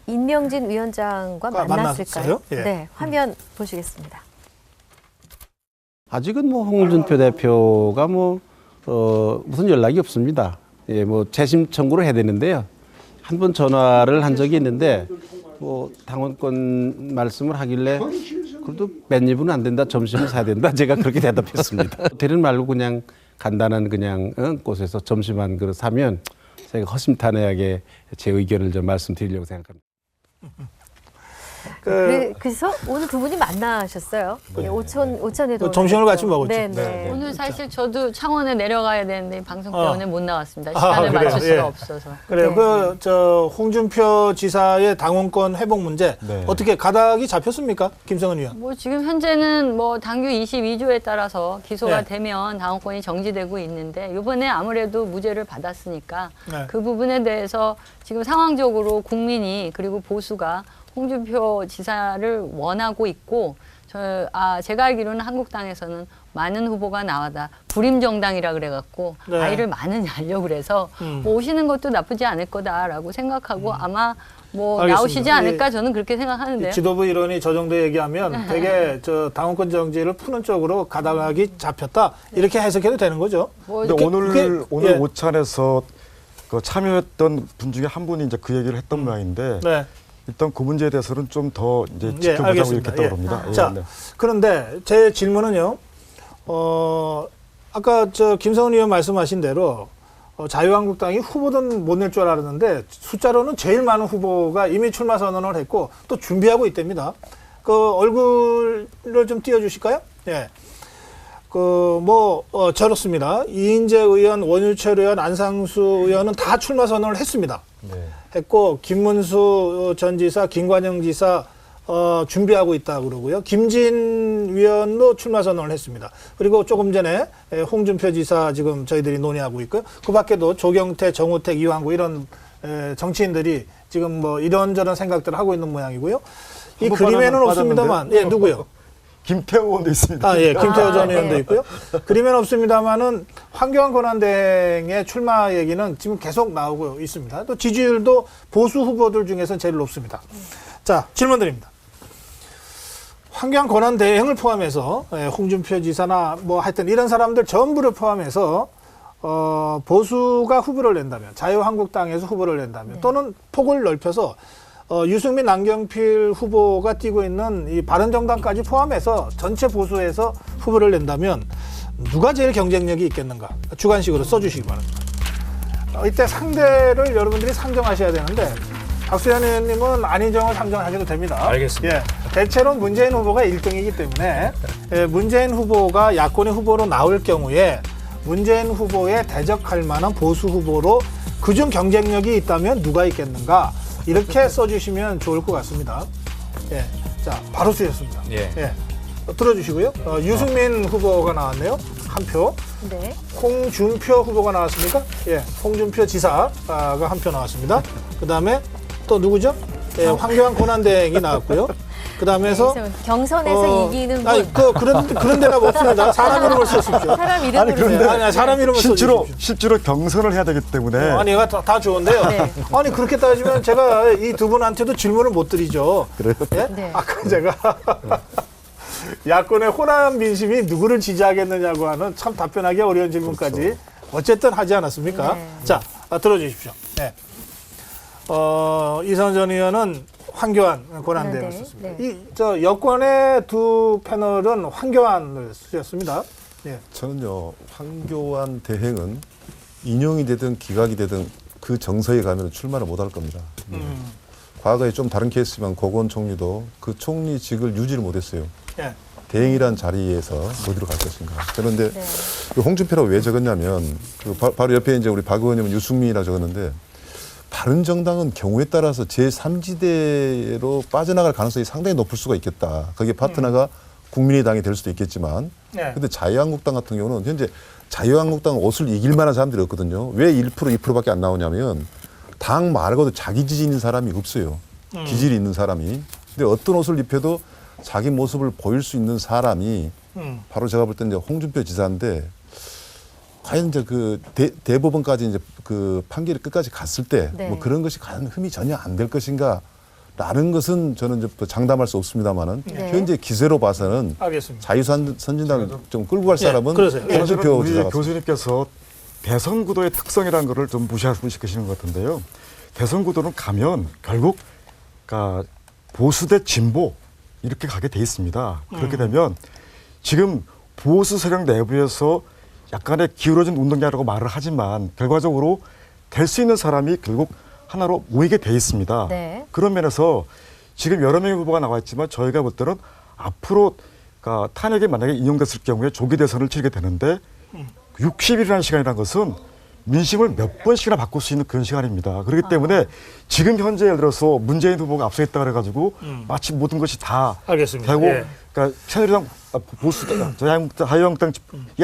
임명진 위원장과 만났을까요? 만났어요? 예. 네, 화면 보시겠습니다. 아직은 뭐 홍준표 대표가 무슨 연락이 없습니다. 예, 뭐 재심 청구를 해야 되는데요. 한 번 전화를 한 적이 있는데 뭐 당원권 말씀을 하길래 그래도 맨입은 안 된다. 점심을 사야 된다. 제가 그렇게 대답했습니다. 대련 말고 그냥 간단한 그냥 곳에서 점심 한 그릇 사면 제가 허심탄회하게 제 의견을 좀 말씀드리려고 생각합니다. 그래서 오늘 두 분이 만나셨어요. 네. 오천에도 점심을 같이 먹었죠. 네, 네. 오늘 사실 저도 창원에 내려가야 되는데 방송 때문에 못 나왔습니다. 아, 시간을 그래요? 맞출 수가 예. 없어서. 그래요. 네. 저 홍준표 지사의 당원권 회복 문제 네. 어떻게 가닥이 잡혔습니까? 김성은 의원. 뭐 지금 현재는 뭐 당규 22조에 따라서 기소가 네. 되면 당원권이 정지되고 있는데 이번에 아무래도 무죄를 받았으니까 네. 그 부분에 대해서 지금 상황적으로 국민이 그리고 보수가 홍준표 지사를 원하고 있고 제가 알기로는 한국당에서는 많은 후보가 나와다 불임정당이라 그래갖고 네. 아이를 많이 낳으려고 그래서 뭐 오시는 것도 나쁘지 않을 거다라고 생각하고 아마 뭐 알겠습니다. 나오시지 않을까 저는 그렇게 생각하는데요. 지도부 일원이 저 정도 얘기하면 되게 저 당원권 정지를 푸는 쪽으로 가닥이 잡혔다 이렇게 해석해도 되는 거죠. 뭐 근데 오늘 예. 오찬에서 그 참여했던 분 중에 한 분이 이제 그 얘기를 했던 모양인데 네. 일단 그 문제에 대해서는 좀 더 이제 예, 지켜보자고 알겠습니다. 이렇게 예. 떠오릅니다. 예, 자, 네. 그런데 제 질문은요. 아까 저 김성은 의원 말씀하신 대로 자유한국당이 후보든 못 낼 줄 알았는데 숫자로는 제일 많은 후보가 이미 출마 선언을 했고 또 준비하고 있답니다. 그 얼굴을 좀 띄워주실까요? 예. 저렇습니다. 이인재 의원, 원유철 의원, 안상수 의원은 다 출마 선언을 했습니다. 했고, 김문수 전 지사, 김관영 지사, 준비하고 있다 그러고요. 김진 위원도 출마 선언을 했습니다. 그리고 조금 전에 홍준표 지사 지금 저희들이 논의하고 있고요. 그 밖에도 조경태, 정우택, 이완구 이런 정치인들이 지금 뭐 이런저런 생각들을 하고 있는 모양이고요. 이 그림에는 없습니다만, 예, 누구요? 김태호 의원도 있습니다. 아, 예, 김태호 전 의원도 있고요. 그림에는 없습니다만은 황교안 권한대행의 출마 얘기는 지금 계속 나오고 있습니다. 또 지지율도 보수 후보들 중에서 제일 높습니다. 자, 질문 드립니다. 황교안 권한대행을 포함해서 홍준표 지사나 뭐 하여튼 이런 사람들 전부를 포함해서 보수가 후보를 낸다면, 자유한국당에서 후보를 낸다면, 또는 폭을 넓혀서 유승민, 남경필 후보가 뛰고 있는 이 바른정당까지 포함해서 전체 보수에서 후보를 낸다면 누가 제일 경쟁력이 있겠는가? 주관식으로 써주시기 바랍니다. 이때 상대를 여러분들이 상정하셔야 되는데, 박수현 의원님은 안희정을 상정하셔도 됩니다. 알겠습니다. 예, 대체로 문재인 후보가 1등이기 때문에 문재인 후보가 야권의 후보로 나올 경우에 문재인 후보에 대적할 만한 보수 후보로 그중 경쟁력이 있다면 누가 있겠는가? 이렇게 써주시면 좋을 것 같습니다. 예, 자, 바로 쓰셨습니다. 예. 들어주시고요. 유승민 후보가 나왔네요. 한 표. 네. 홍준표 후보가 나왔습니까? 예, 홍준표 지사가 한 표 나왔습니다. 그 다음에 또 누구죠? 예, 황교안 권한대행이 나왔고요. 그 다음에서 경선에서 이기는 분. 아니, 그런 데가 없습니다. 사람 이름을 쓰십시오. 사람 이름으로. 아니, 그런데 아니, 사람 이름을 써주십시오. 실제로 경선을 해야 되기 때문에. 아니, 이거 다 좋은데요. 네. 아니, 그렇게 따지면 제가 이 두 분한테도 질문을 못 드리죠. 그래요? 예? 네. 아까 제가 야권의 호남 민심이 누구를 지지하겠느냐고 하는 참 답변하기 어려운 질문까지 그렇죠. 어쨌든 하지 않았습니까? 네. 자, 들어주십시오. 네. 이선 전 의원은 황교안 권한대행을 네, 썼습니다. 네. 여권의 두 패널은 황교안을 쓰셨습니다. 예. 저는요, 황교안 대행은 인용이 되든 기각이 되든 그 정서에 가면 출마를 못 할 겁니다. 과거에 좀 다른 케이스지만 고건 총리도 그 총리직을 유지를 못했어요. 예. 대행이란 자리에서 어디로 갈 것인가. 그런데 그 홍준표라고 왜 적었냐면 바로 옆에 이제 우리 박 의원님은 유승민이라고 적었는데 바른정당은 경우에 따라서 제3지대로 빠져나갈 가능성이 상당히 높을 수가 있겠다. 거기에 파트너가 국민의당이 될 수도 있겠지만 근데 자유한국당 같은 경우는 현재 자유한국당 옷을 이길 만한 사람들이 없거든요. 왜 1%, 2%밖에 안 나오냐면 당 말고도 자기 지지 있는 사람이 없어요. 기질이 있는 사람이. 근데 어떤 옷을 입혀도 자기 모습을 보일 수 있는 사람이 바로 제가 볼 때 이제 홍준표 지사인데 과연 이제 그 대법원까지 이제 그 판결이 끝까지 갔을 때 뭐 그런 것이 과연 흠이 전혀 안 될 것인가 라는 것은 저는 이제 장담할 수 없습니다만은 현재 기세로 봐서는 알겠습니다. 자유선진당을 좀 끌고 갈 사람은 홍준표 우리 지사가 교수님께서 대선 구도의 특성이라는 것을 좀 무시하시는 것 같은데요. 대선 구도는 가면 결국 그러니까 보수 대 진보 이렇게 가게 돼 있습니다. 그렇게 되면 지금 보수 세력 내부에서 약간의 기울어진 운동장이라고 말을 하지만 결과적으로 될 수 있는 사람이 결국 하나로 모이게 돼 있습니다. 네. 그런 면에서 지금 여러 명의 후보가 나와 있지만 저희가 볼 때는 앞으로 그러니까 탄핵이 만약에 인용됐을 경우에 조기 대선을 치르게 되는데 60일이라는 시간이라는 것은 민심을 몇 번씩이나 바꿀 수 있는 그런 시간입니다. 그렇기 때문에 지금 현재 예를 들어서 문재인 후보가 앞서겠다 그래가지고 마치 모든 것이 다 알겠습니다. 되고 예. 그러니까 새누리당 보수 자유한국당이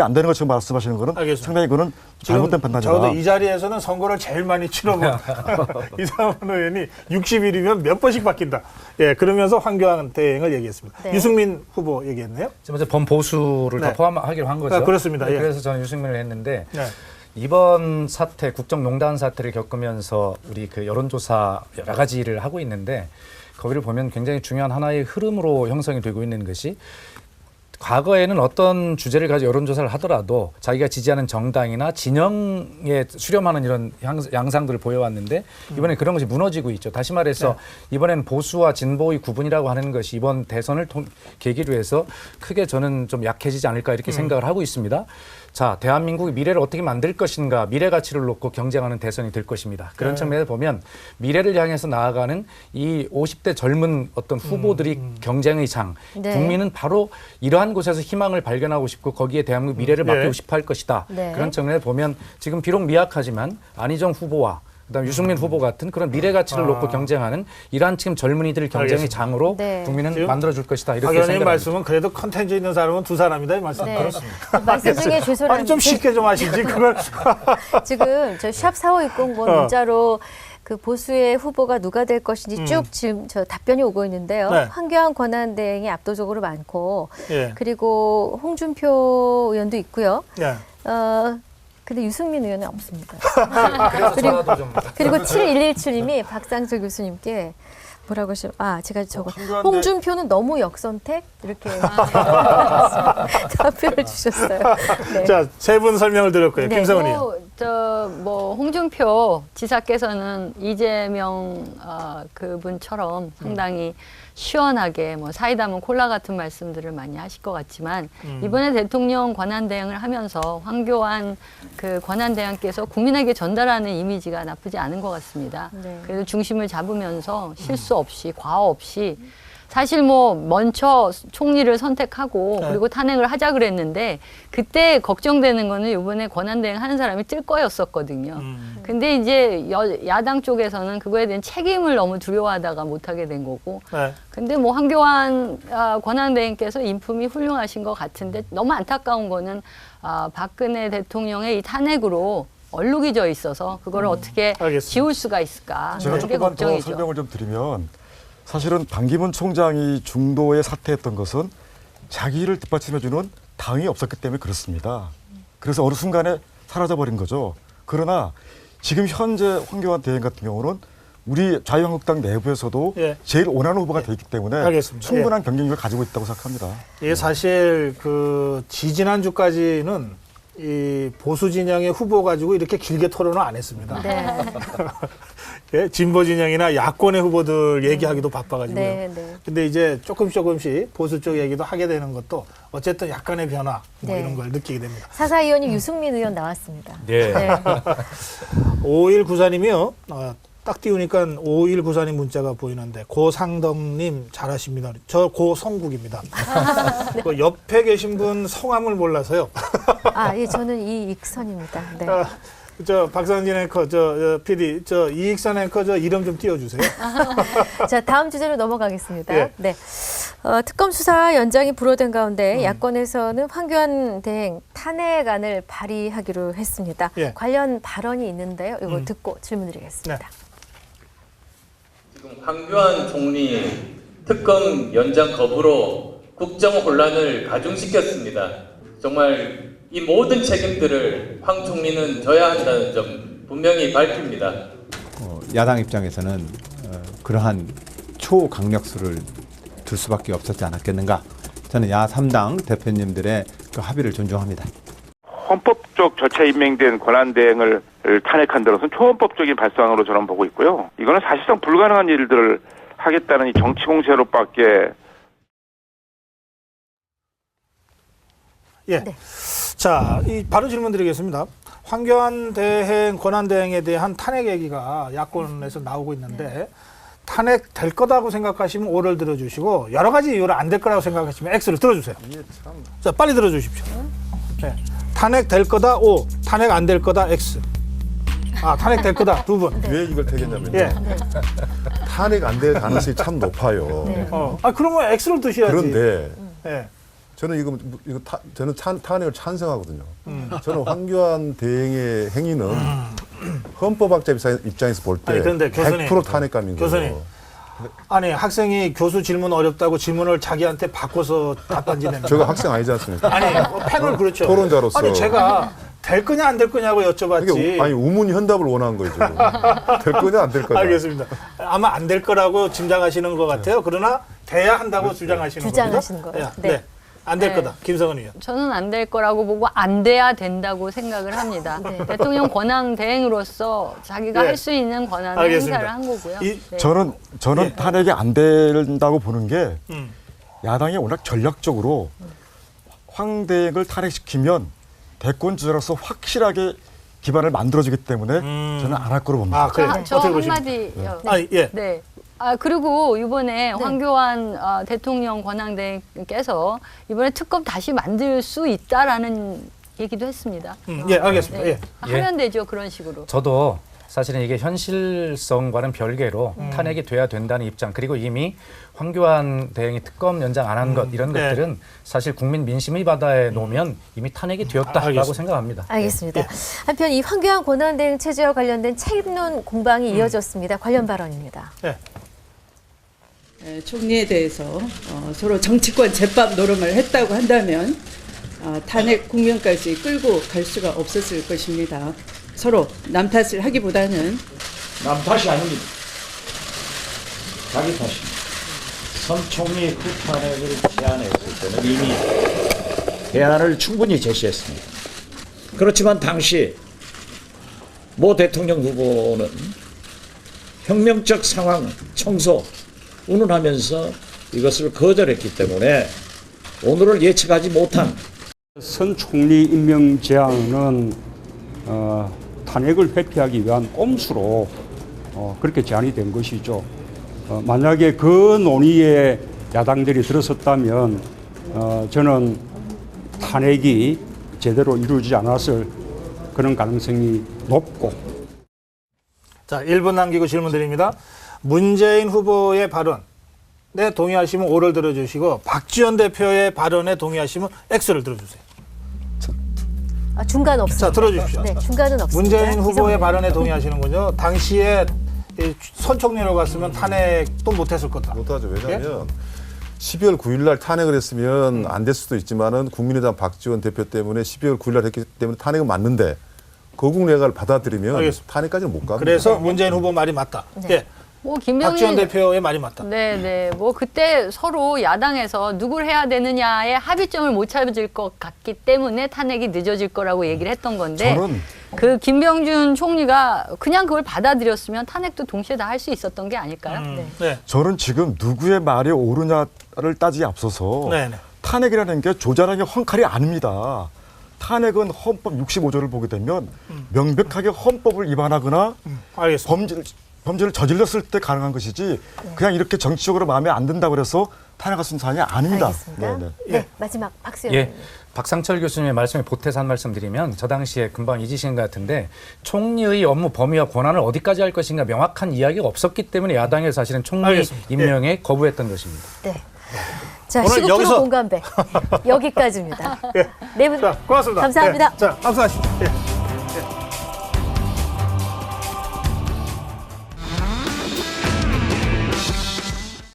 안 되는 것처럼 말씀하시는 거는 알겠습니다. 상당히 그거는 잘못된 판단이다. 저도 이 자리에서는 선거를 제일 많이 치러본 이상원 의원이 60일이면 몇 번씩 바뀐다. 예, 그러면서 황교안 대행을 얘기했습니다. 네. 유승민 후보 얘기했네요. 지금 이제 범보수를 네. 다 포함하기로 한 거죠. 아, 그렇습니다. 네, 예. 그래서 저는 유승민을 했는데 네. 이번 사태, 국정농단 사태를 겪으면서 우리 그 여론조사 여러 가지를 하고 있는데 거기를 보면 굉장히 중요한 하나의 흐름으로 형성이 되고 있는 것이 과거에는 어떤 주제를 가지고 여론조사를 하더라도 자기가 지지하는 정당이나 진영에 수렴하는 이런 양상들을 보여왔는데 이번에 그런 것이 무너지고 있죠. 다시 말해서 이번엔 보수와 진보의 구분이라고 하는 것이 이번 대선을 계기로 해서 크게 저는 좀 약해지지 않을까 이렇게 생각을 하고 있습니다. 자, 대한민국의 미래를 어떻게 만들 것인가, 미래 가치를 놓고 경쟁하는 대선이 될 것입니다. 그런 측면에서 보면 미래를 향해서 나아가는 이 50대 젊은 어떤 후보들이 경쟁의 장, 네. 국민은 바로 이러한 한 곳에서 희망을 발견하고 싶고 거기에 대한민국 미래를 예. 맡기고 싶어 할 것이다. 네. 그런 측면에 보면 지금 비록 미약하지만 안희정 후보와 그다음 유승민 후보 같은 그런 미래 가치를 놓고 경쟁하는 이러한 지금 젊은이들 경쟁의 알겠습니다. 장으로 네. 국민은 지금 만들어줄 것이다. 박 이렇게 의원님 생각합니다. 말씀은 그래도 컨텐츠 있는 사람은 두 사람이다 이 말씀. 네. 그렇습니다. 말씀 중에 죄송한데 아니 좀 쉽게 좀 하시지 그걸. 지금 저 샵 4560 문자로 그 보수의 후보가 누가 될 것인지 쭉 지금 저 답변이 오고 있는데요. 네. 황교안 권한대행이 압도적으로 많고 예. 그리고 홍준표 의원도 있고요. 예. 근데 유승민 의원은 없습니다. 그래서 전화도 좀 그리고 7117님이 박상철 교수님께 뭐라고 하시죠? 제가 저거 황교안대- 홍준표는 너무 역선택 이렇게 답변을 주셨어요. 네. 자, 세 분 설명을 드렸고요. 네. 김성은 의원. 뭐 홍준표 지사께서는 이재명 그분처럼 상당히 시원하게 뭐 사이다면 콜라 같은 말씀들을 많이 하실 것 같지만 이번에 대통령 권한대행을 하면서 황교안 그 권한대행께서 국민에게 전달하는 이미지가 나쁘지 않은 것 같습니다. 네. 그래서 중심을 잡으면서 실수 없이 과오 없이 사실 뭐 먼저 총리를 선택하고 네. 그리고 탄핵을 하자 그랬는데 그때 걱정되는 거는 이번에 권한대행 하는 사람이 뜰 거였었거든요. 근데 이제 야당 쪽에서는 그거에 대한 책임을 너무 두려워하다가 못하게 된 거고. 네. 근데 뭐 황교안 권한대행께서 인품이 훌륭하신 것 같은데 너무 안타까운 거는 박근혜 대통령의 이 탄핵으로 얼룩이 져 있어서 그거를 어떻게 알겠습니다. 지울 수가 있을까. 제가 그게 조금만 더 걱정이죠. 설명을 좀 드리면 사실은 반기문 총장이 중도에 사퇴했던 것은 자기를 뒷받침해주는 당이 없었기 때문에 그렇습니다. 그래서 어느 순간에 사라져버린 거죠. 그러나 지금 현재 황교안 대행 같은 경우는 우리 자유한국당 내부에서도 예. 제일 원하는 후보가 되기 때문에 알겠습니다. 충분한 경쟁력을 가지고 있다고 생각합니다. 이게 사실 그 지지난주까지는 이 보수 진영의 후보 가지고 이렇게 길게 토론을 안 했습니다. 네. 예, 진보 진영이나 야권의 후보들 얘기하기도 바빠가지고요. 네, 네. 근데 이제 조금씩 보수 쪽 얘기도 하게 되는 것도 어쨌든 약간의 변화 뭐 네. 이런 걸 느끼게 됩니다. 사사 의원이 유승민 의원 나왔습니다. 네. 5194님이요. 딱 띄우니까 5194님 문자가 보이는데 고상덕님 잘하십니다. 저 고성국입니다. 그 옆에 계신 분 성함을 몰라서요. 예, 저는 이익선입니다. 네. 저 박상진 앵커, 저 PD, 저 이익선 앵커 저 이름 좀 띄워주세요. 자, 다음 주제로 넘어가겠습니다. 예. 네. 특검 수사 연장이 불어된 가운데 야권에서는 황교안 대행 탄핵안을 발의하기로 했습니다. 예. 관련 발언이 있는데요. 이거 듣고 질문드리겠습니다. 네. 지금 황교안 총리 특검 연장 거부로 국정 혼란을 가중시켰습니다. 정말 이 모든 책임들을 황 총리는 져야 한다는 점 분명히 밝힙니다. 야당 입장에서는 그러한 초강력수를 둘 수밖에 없었지 않았겠는가. 저는 야 3당 대표님들의 그 합의를 존중합니다. 헌법적 절차에 임명된 권한대행을 탄핵한 데로서는 초헌법적인 발상으로 저는 보고 있고요. 이거는 사실상 불가능한 일들을 하겠다는 이 정치 공세로밖에. 예. 네. 자, 바로 질문 드리겠습니다. 황교안 대행, 권한대행에 대한 탄핵 얘기가 야권에서 나오고 있는데 탄핵 될 거다고 생각하시면 O를 들어주시고 여러 가지 이유로 안 될 거라고 생각하시면 X를 들어주세요. 자, 빨리 들어주십시오. 네. 탄핵 될 거다 O, 탄핵 안 될 거다 X. 탄핵 될 거다 두 분. 왜 이걸 택했냐면요. 예. 탄핵 안 될 가능성이 참 높아요. 네. 그러면 X를 드셔야지. 그런데 예. 저는 저는 탄핵을 찬성하거든요. 저는 황교안 대행의 행위는 헌법학자 입장에서 볼 때 아니, 그런데 교수님, 100% 탄핵감인 교수님. 거예요. 아니 학생이 교수 질문 어렵다고 질문을 자기한테 바꿔서 답변 지내는. 제가 학생 아니지 않습니까? 아니 팬을 그렇죠. 토론자로서. 아니 제가 될 거냐 안 될 거냐고 여쭤봤지. 이게 아니 우문 현답을 원한 거죠. 될 거냐 안 될 거냐. 알겠습니다. 아마 안 될 거라고 짐작하시는 것 같아요. 그러나 돼야 한다고 주장하시는 겁니다. 주장하시는 거예요. 네. 안 될 네. 거다. 김성은 의원. 저는 안 될 거라고 보고 안 돼야 된다고 생각을 합니다. 네. 대통령 권한 대행으로서 자기가 네. 할 수 있는 권한을 알겠습니다. 행사를 한 거고요. 네. 저는 탄핵이 안 된다고 보는 게 음. 야당이 워낙 전략적으로 황 대행을 탄핵시키면 대권 주자로서 확실하게 기반을 만들어주기 때문에 저는 안 할 거로 봅니다. 그래. 저 어떻게 보십니까? 한마디요. 예. 네. 그리고 이번에 황교안 대통령 권한대행께서 이번에 특검 다시 만들 수 있다라는 얘기도 했습니다. 예, 알겠습니다. 네. 예. 하면 되죠, 그런 식으로. 저도 사실은 이게 현실성과는 별개로 탄핵이 돼야 된다는 입장, 그리고 이미 황교안 대행이 특검 연장 안 한 것, 이런 네. 것들은 사실 국민 민심의 바다에 놓으면 이미 탄핵이 되었다라고 알겠습니다. 생각합니다. 알겠습니다. 한편 이 황교안 권한대행 체제와 관련된 책임론 공방이 이어졌습니다. 관련 발언입니다. 예. 총리에 대해서 서로 정치권 제밥 노름을 했다고 한다면 탄핵 국면까지 끌고 갈 수가 없었을 것입니다. 서로 남 탓을 하기보다는 남 탓이 아닙니다. 자기 탓입니다. 선 총리 후탄핵을 제안했을 때는 이미 대안을 충분히 제시했습니다. 그렇지만 당시 모 대통령 후보는 혁명적 상황 청소 운운하면서 이것을 거절했기 때문에 오늘을 예측하지 못한 선 총리 임명 제안은 탄핵을 회피하기 위한 꼼수로 그렇게 제안이 된 것이죠. 만약에 그 논의에 야당들이 들어섰다면 저는 탄핵이 제대로 이루어지지 않았을 그런 가능성이 높고. 자, 1분 남기고 질문 드립니다. 문재인 후보의 발언에 동의하시면 O를 들어주시고 박지원 대표의 발언에 동의하시면 X를 들어주세요. 중간 없습니다. 자, 들어주십시오. 네, 중간은 없습니다. 문재인 후보의 이정도는. 발언에 동의하시는군요. 당시에 선 총리로 갔으면 탄핵도 못했을 거다. 못하죠. 왜냐하면 12월 9일 날 탄핵을 했으면 안 됐을 수도 있지만은 국민의당 박지원 대표 때문에 12월 9일 날 했기 때문에 탄핵은 맞는데 거국 내각을 받아들이면 알겠습니다. 탄핵까지는 못 갑니다. 그래서 문재인 후보 말이 맞다. 예. 뭐 김병민 박지원 대표의 말이 맞다. 네. 뭐 그때 서로 야당에서 누굴 해야 되느냐의 합의점을 못 찾을 것 같기 때문에 탄핵이 늦어질 거라고 얘기를 했던 건데 그 김병준 총리가 그냥 그걸 받아들였으면 탄핵도 동시에 다 할 수 있었던 게 아닐까요? 네. 저는 지금 누구의 말이 옳으냐를 따지기 앞서서 탄핵이라는 게 조잘하게 헝칼이 아닙니다. 탄핵은 헌법 65조를 보게 되면 명백하게 헌법을 위반하거나 범죄를 저질렀을 때 가능한 것이지 그냥 이렇게 정치적으로 마음에 안 든다고 해서 탄핵할 수 있는 사안이 아닙니다. 알겠습니다. 네네. 네, 마지막 박수영. 예. 박상철 교수님의 말씀에 보태서 한 말씀 드리면 저 당시에 금방 잊으신 것 같은데 총리의 업무 범위와 권한을 어디까지 할 것인가 명확한 이야기가 없었기 때문에 야당에서 사실은 총리 임명에 거부했던 것입니다. 네. 자, 오늘 시국프로 여기서 공감배 여기까지입니다. 네 분 자, 고맙습니다. 감사합니다. 자, 박수하십시오.